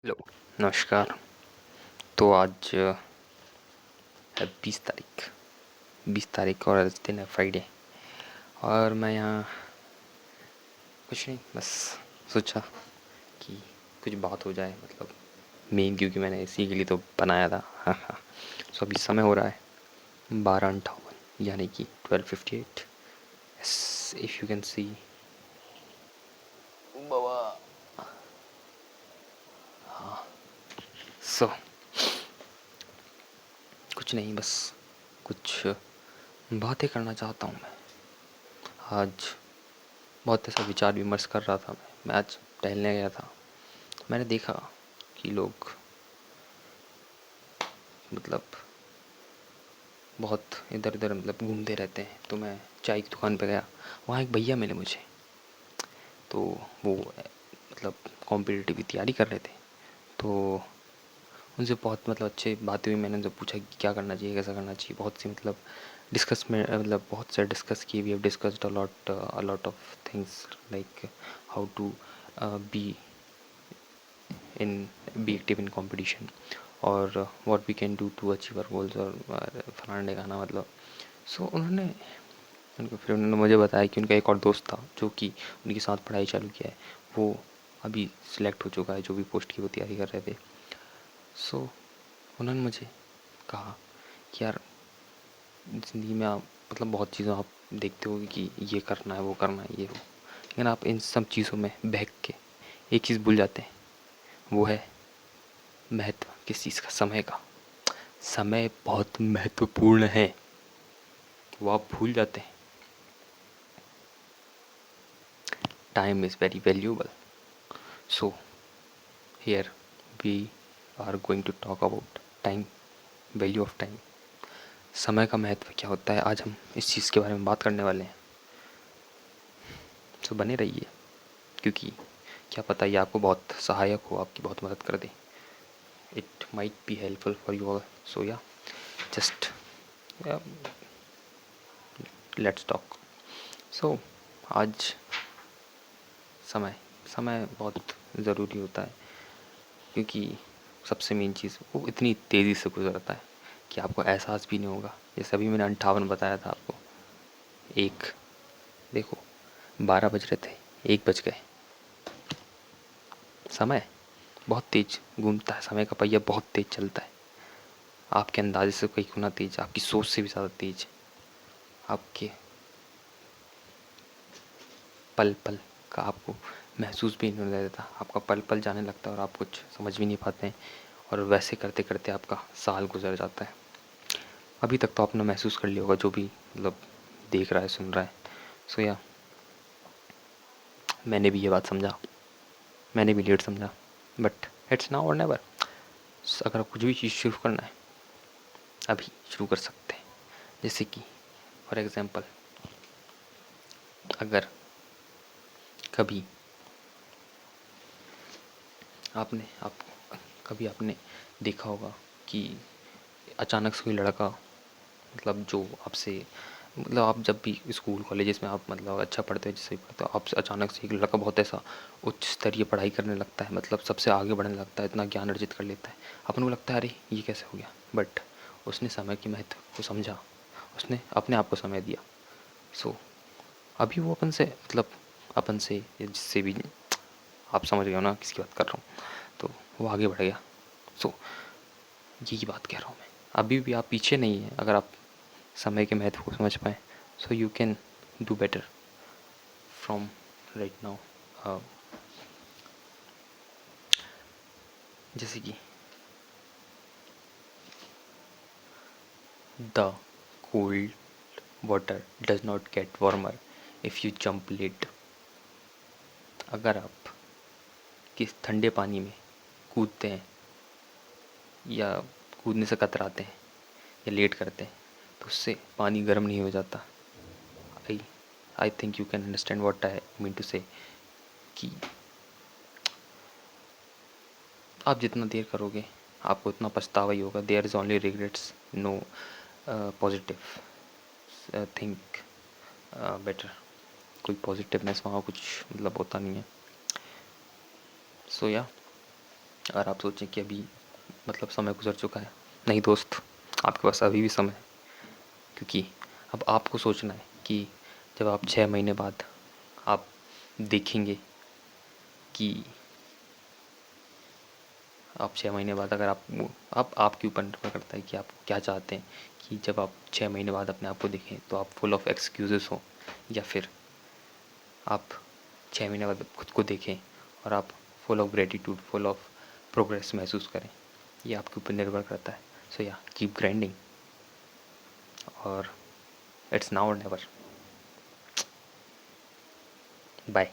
Hello, नमस्कार। तो आज है 20 तारीख। 20 तारीख और आज दिन है फ्राइडे। और मैं यहाँ कुछ नहीं, बस सोचा कि कुछ बात हो जाए, मतलब मेन, क्योंकि मैंने इसी के लिए तो बनाया था। हाँ हाँ। सो अभी समय हो रहा है 12:58, यानी कि 12:58। Yes, if you can see. बाबा। सो कुछ नहीं, बस कुछ बातें करना चाहता हूँ मैं आज। बहुत ऐसा विचार विमर्श कर रहा था मैं आज टहलने गया था। मैंने देखा कि लोग, मतलब बहुत इधर उधर, मतलब घूमते रहते हैं। तो मैं चाय की दुकान पे गया। वहाँ एक भैया मिले मुझे। तो वो मतलब कॉम्पिटिटिव की तैयारी कर रहे थे। तो उनसे बहुत मतलब अच्छे बातें हुई। मैंने उनसे पूछा कि क्या करना चाहिए, कैसा करना चाहिए। बहुत सी मतलब डिस्कस में, मतलब बहुत सारे डिस्कस किए। We have discussed a lot of things, like how to be in be active in competition, और what we can do to achieve our goals, और फलाने का ना, मतलब सो फिर उन्होंने मुझे बताया कि उनका एक और दोस्त था जो कि उनके साथ पढ़ाई चालू किया है। वो अभी सिलेक्ट हो चुका है, जो भी पोस्ट की वो तैयारी कर रहे थे। सो उन्होंने मुझे कहा कि यार, ज़िंदगी में आप मतलब बहुत चीज़ें आप देखते हो कि ये करना है, वो करना है, ये वो, लेकिन आप इन सब चीज़ों में बहक के एक चीज़ भूल जाते हैं। वो है महत्व किस चीज़ का, समय का। समय बहुत महत्वपूर्ण है, वो आप भूल जाते हैं। Time is very valuable. So here we are going to talk about time, value of time. समय का महत्व क्या होता है, आज हम इस चीज़ के बारे में बात करने वाले हैं। सो बने रहिए, क्योंकि क्या पता ये आपको बहुत सहायक हो, आपकी बहुत मदद कर दे। It might be helpful for you all. So या जस्ट लेट्स टॉक। सो आज समय समय बहुत ज़रूरी होता है, क्योंकि सबसे मेन चीज़ वो इतनी तेज़ी से गुजरता है कि आपको एहसास भी नहीं होगा। जैसे अभी मैंने 58 बताया था आपको। एक, देखो, 12 बज रहे थे, 1 बज गए। समय बहुत तेज घूमता है, समय का पहिया बहुत तेज चलता है। आपके अंदाजे से कई गुना तेज, आपकी सोच से भी ज़्यादा तेज। आपके पल पल का आपको महसूस भी नहीं होने देता। आपका पल पल जाने लगता है और आप कुछ समझ भी नहीं पाते हैं, और वैसे करते करते आपका साल गुजर जाता है। अभी तक तो आपने महसूस कर लिया होगा, जो भी मतलब देख रहा है, सुन रहा है। सो या मैंने भी ये बात समझा, मैंने भी लेट समझा, बट इट्स नाउ और नेवर। अगर कुछ भी चीज़ शुरू करना है, अभी शुरू कर सकते हैं। जैसे कि फॉर एग्ज़ाम्पल, अगर कभी आप कभी आपने देखा होगा कि अचानक से कोई लड़का, मतलब जो आपसे, मतलब आप जब भी स्कूल कॉलेजेस में आप मतलब अच्छा पढ़ते हो, जैसे भी पढ़ते हो, आपसे अचानक से एक लड़का बहुत ऐसा उच्च स्तरीय पढ़ाई करने लगता है, मतलब सबसे आगे बढ़ने लगता है, इतना ज्ञान अर्जित कर लेता है। अपन को लगता है अरे ये कैसे हो गया, बट उसने समय के महत्व को समझा, उसने अपने आप को समय दिया। सो अभी वो अपन से, मतलब अपन से या जिससे भी, आप समझ गए हो ना किसकी बात कर रहा हूँ, तो वो आगे बढ़ गया। सो यही बात कह रहा हूँ मैं। अभी भी आप पीछे नहीं हैं, अगर आप समय के महत्व को समझ पाएँ। So you can do better from right now. जैसे कि the cold water does not get warmer if you jump late. अगर आप किस ठंडे पानी में कूदते हैं, या कूदने से कतराते हैं, या लेट करते हैं, तो उससे पानी गर्म नहीं हो जाता। I I think you can understand what I mean to say, कि आप जितना देर करोगे आपको उतना पछतावा ही होगा। There is only regrets, no positive think better. कोई पॉजिटिवनेस वहाँ कुछ मतलब होता नहीं है। सो या अगर आप सोचें कि अभी मतलब समय गुजर चुका है, नहीं दोस्त, आपके पास अभी भी समय है। क्योंकि अब आपको सोचना है कि जब आप 6 महीने बाद आप देखेंगे कि आप 6 महीने बाद अगर आप आपके ऊपर निर्भर करता है कि आप क्या चाहते हैं कि जब आप 6 महीने बाद अपने आप को देखें तो आप फुल ऑफ एक्सक्यूज़ेस हो, या फिर आप 6 महीने बाद खुद को देखें और आप full of gratitude, full of progress महसूस करें। ये आपके ऊपर निर्भर करता है। सो या कीप ग्राइंडिंग, और इट्स नाउ और नेवर। बाय।